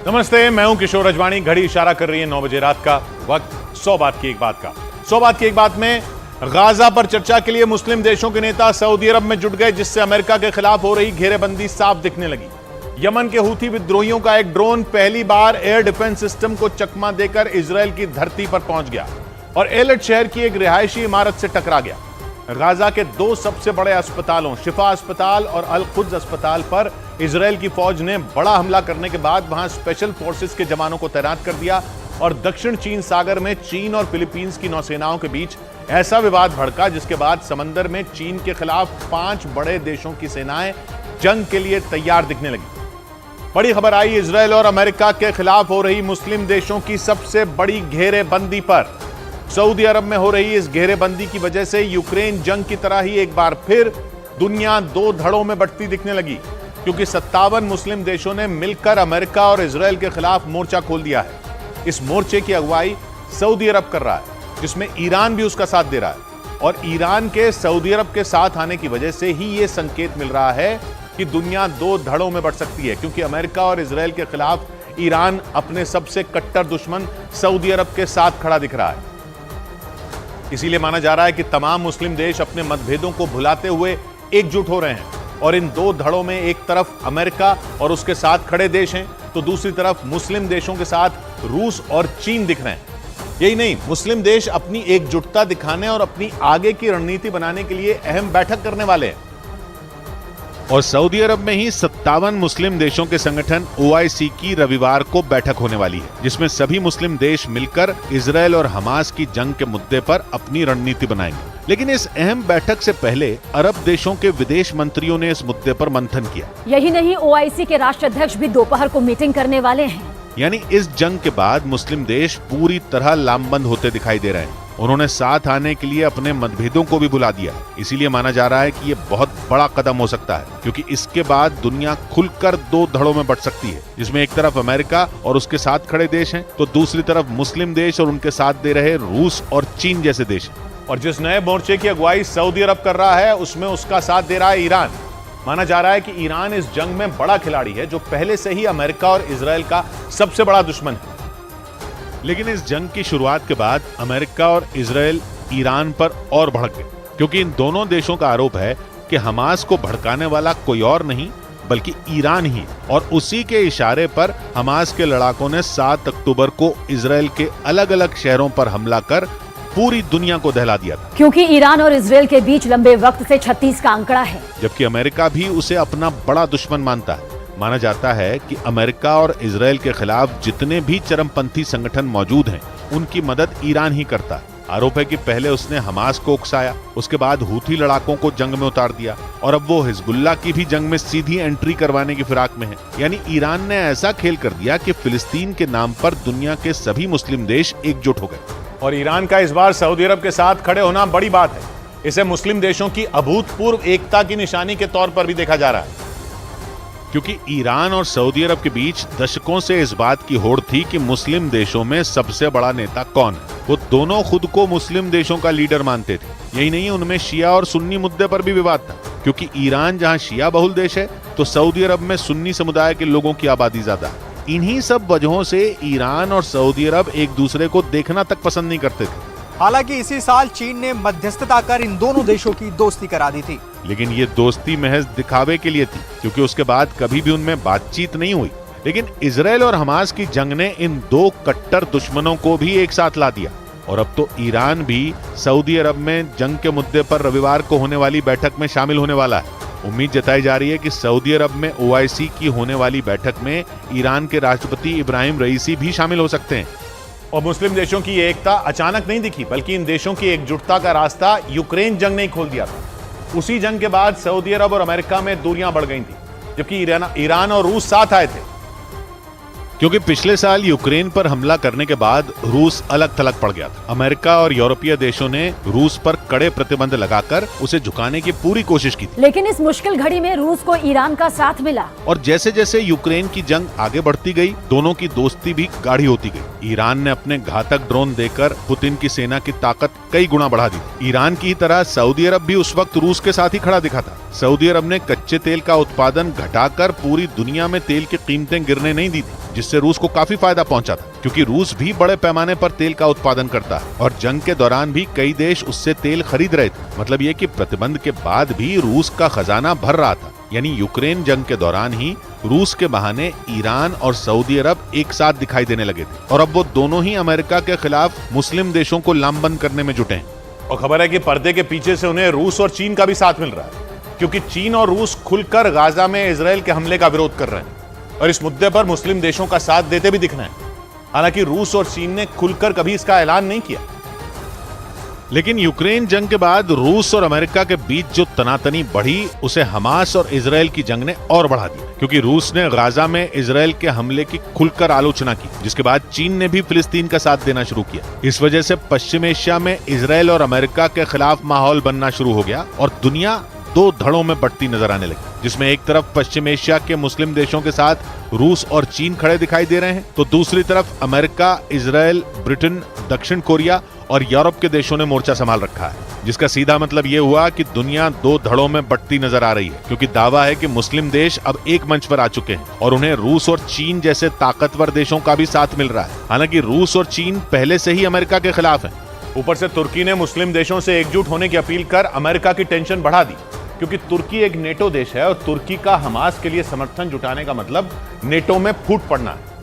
नमस्ते, मैं हूं किशोर अजवाणी। घड़ी इशारा कर रही है 9 बजे रात का वक्त। 100 बात की एक बात का 100 बात की एक बात में गाजा पर चर्चा के लिए मुस्लिम देशों के नेता सऊदी अरब में जुट गए, जिससे अमेरिका के खिलाफ हो रही घेरेबंदी साफ दिखने लगी। यमन के हूथी विद्रोहियों का एक ड्रोन पहली बार एयर डिफेंस सिस्टम को चकमा देकर इजरायल की धरती पर पहुंच गया और एलर्ट शहर की एक रिहायशी इमारत से टकरा गया। गाजा के 2 सबसे बड़े अस्पतालों, शिफा अस्पताल और अल कुद्स अस्पताल पर इजरायल की फौज ने बड़ा हमला करने के बाद वहां स्पेशल फोर्सेस के जवानों को तैनात कर दिया और दक्षिण चीन सागर में चीन और फिलीपींस की नौसेनाओं के बीच ऐसा विवाद भड़का, जिसके बाद समंदर में चीन के खिलाफ 5 बड़े देशों की सेनाएं जंग के लिए तैयार दिखने लगी। बड़ी खबर आई इजरायल और अमेरिका के खिलाफ हो रही मुस्लिम देशों की सबसे बड़ी घेरेबंदी पर। सऊदी अरब में हो रही इस घेरेबंदी की वजह से यूक्रेन जंग की तरह ही एक बार फिर दुनिया 2 धड़ों में बंटती दिखने लगी, क्योंकि 57 मुस्लिम देशों ने मिलकर अमेरिका और इजरायल के खिलाफ मोर्चा खोल दिया है। इस मोर्चे की अगुवाई सऊदी अरब कर रहा है, जिसमें ईरान भी उसका साथ दे रहा है। और ईरान के सऊदी अरब के साथ आने की वजह से ही यह संकेत मिल रहा है कि दुनिया 2 धड़ों में बंट सकती है, क्योंकि अमेरिका और इजरायल के खिलाफ ईरान अपने सबसे कट्टर दुश्मन सऊदी अरब के साथ खड़ा दिख रहा है। इसीलिए माना जा रहा है कि तमाम मुस्लिम देश अपने मतभेदों को भुलाते हुए एकजुट हो रहे हैं और इन 2 धड़ों में एक तरफ अमेरिका और उसके साथ खड़े देश हैं, तो दूसरी तरफ मुस्लिम देशों के साथ रूस और चीन दिख रहे हैं। यही नहीं, मुस्लिम देश अपनी एकजुटता दिखाने और अपनी आगे की रणनीति बनाने के लिए अहम बैठक करने वाले हैं। और सऊदी अरब में ही 57 मुस्लिम देशों के संगठन OIC की रविवार को बैठक होने वाली है, जिसमें सभी मुस्लिम देश मिलकर इजरायल और हमास की जंग के मुद्दे पर अपनी रणनीति बनाएंगे। लेकिन इस अहम बैठक से पहले अरब देशों के विदेश मंत्रियों ने इस मुद्दे पर मंथन किया। यही नहीं, OIC के राष्ट्राध्यक्ष भी दोपहर को मीटिंग करने वाले हैं। यानी इस जंग के बाद मुस्लिम देश पूरी तरह लामबंद होते दिखाई दे रहे हैं। उन्होंने साथ आने के लिए अपने मतभेदों को भी भुला दिया। इसीलिए माना जा रहा है कि ये बहुत बड़ा कदम हो सकता है, क्योंकि इसके बाद दुनिया खुलकर 2 धड़ों में बंट सकती है, जिसमें एक तरफ अमेरिका और उसके साथ खड़े देश हैं, तो दूसरी तरफ मुस्लिम देश और उनके साथ दे रहे रूस और चीन जैसे देश हैं। और जिस नए मोर्चे की अगुवाई सऊदी अरब कर रहा है, उसमें उसका साथ दे रहा है ईरान। माना जा रहा है कि ईरान इस जंग में बड़ा खिलाड़ी है, जो पहले से ही अमेरिका और इजरायल का सबसे बड़ा दुश्मन है। लेकिन इस जंग की शुरुआत के बाद अमेरिका और इजरायल ईरान पर और भड़क गए, क्योंकि इन दोनों देशों का आरोप है कि हमास को भड़काने वाला कोई और नहीं बल्कि ईरान ही, और उसी के इशारे पर हमास के लड़ाकों ने 7 अक्टूबर को इजरायल के अलग अलग शहरों पर हमला कर पूरी दुनिया को दहला दिया था। क्योंकि ईरान और इजरायल के बीच लंबे वक्त से 36 का आंकड़ा है, जबकि अमेरिका भी उसे अपना बड़ा दुश्मन मानता है। माना जाता है कि अमेरिका और इजरायल के खिलाफ जितने भी चरमपंथी संगठन मौजूद हैं, उनकी मदद ईरान ही करता है। आरोप है कि पहले उसने हमास को उकसाया, उसके बाद हूथी लड़ाकों को जंग में उतार दिया और अब वो हिजबुल्लाह की भी जंग में सीधी एंट्री करवाने की फिराक में है। यानी ईरान ने ऐसा खेल कर दिया कि फिलिस्तीन के नाम पर दुनिया के सभी मुस्लिम देश एकजुट हो गए। और ईरान का इस बार सऊदी अरब के साथ खड़े होना बड़ी बात है। इसे मुस्लिम देशों की अभूतपूर्व एकता की निशानी के तौर पर भी देखा जा रहा है, क्योंकि ईरान और सऊदी अरब के बीच दशकों से इस बात की होड़ थी कि मुस्लिम देशों में सबसे बड़ा नेता कौन है। वो दोनों खुद को मुस्लिम देशों का लीडर मानते थे। यही नहीं, उनमें शिया और सुन्नी मुद्दे पर भी विवाद था, क्योंकि ईरान जहां शिया बहुल देश है, तो सऊदी अरब में सुन्नी समुदाय के लोगों की आबादी ज्यादा है। इन्हीं सब वजहों से ईरान और सऊदी अरब एक दूसरे को देखना तक पसंद नहीं करते थे। हालांकि इसी साल चीन ने मध्यस्थता कर इन दोनों देशों की दोस्ती करा दी थी, लेकिन ये दोस्ती महज दिखावे के लिए थी, क्योंकि उसके बाद कभी भी उनमें बातचीत नहीं हुई। लेकिन इजरायल और हमास की जंग ने इन 2 कट्टर दुश्मनों को भी एक साथ ला दिया, और अब तो ईरान भी सऊदी अरब में जंग के मुद्दे पर रविवार को होने वाली बैठक में शामिल होने वाला है। उम्मीद जताई जा रही है कि सऊदी अरब में OIC की होने वाली बैठक में ईरान के राष्ट्रपति इब्राहिम रईसी भी शामिल हो सकते हैं। और मुस्लिम देशों की एकता अचानक नहीं दिखी, बल्कि इन देशों की एकजुटता का रास्ता यूक्रेन जंग ने खोल दिया था। उसी जंग के बाद सऊदी अरब और अमेरिका में दूरियां बढ़ गई थी, जबकि ईरान और रूस साथ आए थे, क्योंकि पिछले साल यूक्रेन पर हमला करने के बाद रूस अलग थलग पड़ गया था। अमेरिका और यूरोपीय देशों ने रूस पर कड़े प्रतिबंध लगाकर उसे झुकाने की पूरी कोशिश की थी। लेकिन इस मुश्किल घड़ी में रूस को ईरान का साथ मिला, और जैसे जैसे यूक्रेन की जंग आगे बढ़ती गई, दोनों की दोस्ती भी गाढ़ी होती गई। ईरान ने अपने घातक ड्रोन देकर पुतिन की सेना की ताकत कई गुना बढ़ा दी। ईरान की तरह सऊदी अरब भी उस वक्त रूस के साथ ही खड़ा दिखा था। सऊदी अरब ने कच्चे तेल का उत्पादन घटाकर पूरी दुनिया में तेल की कीमतें गिरने नहीं दी थी, जिससे जिससे रूस को काफी फायदा पहुंचा था, क्योंकि रूस भी बड़े पैमाने पर तेल का उत्पादन करता है और जंग के दौरान भी कई देश उससे तेल खरीद रहे थे। मतलब ये कि प्रतिबंध के बाद भी रूस का खजाना भर रहा था। यानी यूक्रेन जंग के दौरान ही रूस के बहाने ईरान और सऊदी अरब एक साथ दिखाई देने लगे थे और अब वो दोनों ही अमेरिका के खिलाफ मुस्लिम देशों को लामबंद करने में जुटे हैं। और खबर है कि पर्दे के पीछे से उन्हें रूस और चीन का भी साथ मिल रहा है, क्योंकि चीन और रूस खुलकर गाजा में इजराइल के हमले का विरोध कर रहे हैं और इस मुद्दे पर मुस्लिम देशों का साथ देते भी दिख रहे हैं। हालांकि रूस और चीन ने खुलकर कभी इसका ऐलान नहीं किया। लेकिन यूक्रेन जंग के बाद रूस और अमेरिका के बीच जो तनातनी बढ़ी, उसे हमास और इजराइल की जंग ने और बढ़ा दिया, क्योंकि रूस ने गाजा में इजराइल के हमले की खुलकर आलोचना की, जिसके बाद चीन ने भी फिलिस्तीन का साथ देना शुरू किया। इस वजह से पश्चिम एशिया में इजराइल और अमेरिका के खिलाफ माहौल बनना शुरू हो गया और दुनिया दो धड़ों में बढ़ती नजर आने लगी, जिसमें एक तरफ पश्चिम एशिया के मुस्लिम देशों के साथ रूस और चीन खड़े दिखाई दे रहे हैं, तो दूसरी तरफ अमेरिका, इजराइल, ब्रिटेन, दक्षिण कोरिया और यूरोप के देशों ने मोर्चा संभाल रखा है, जिसका सीधा मतलब ये हुआ कि दुनिया दो धड़ों में बढ़ती नजर आ रही है, क्योंकि दावा है कि मुस्लिम देश अब एक मंच पर आ चुके हैं और उन्हें रूस और चीन जैसे ताकतवर देशों का भी साथ मिल रहा है। हालांकि रूस और चीन पहले से ही अमेरिका के खिलाफ हैं। ऊपर से तुर्की ने मुस्लिम देशों से एकजुट होने की अपील कर अमेरिका की टेंशन बढ़ा दी, क्योंकि तुर्की एक नेटो देश है और तुर्की का हमास के लिए समर्थन जुटाने का मतलब नेटो में फूट पड़ना है।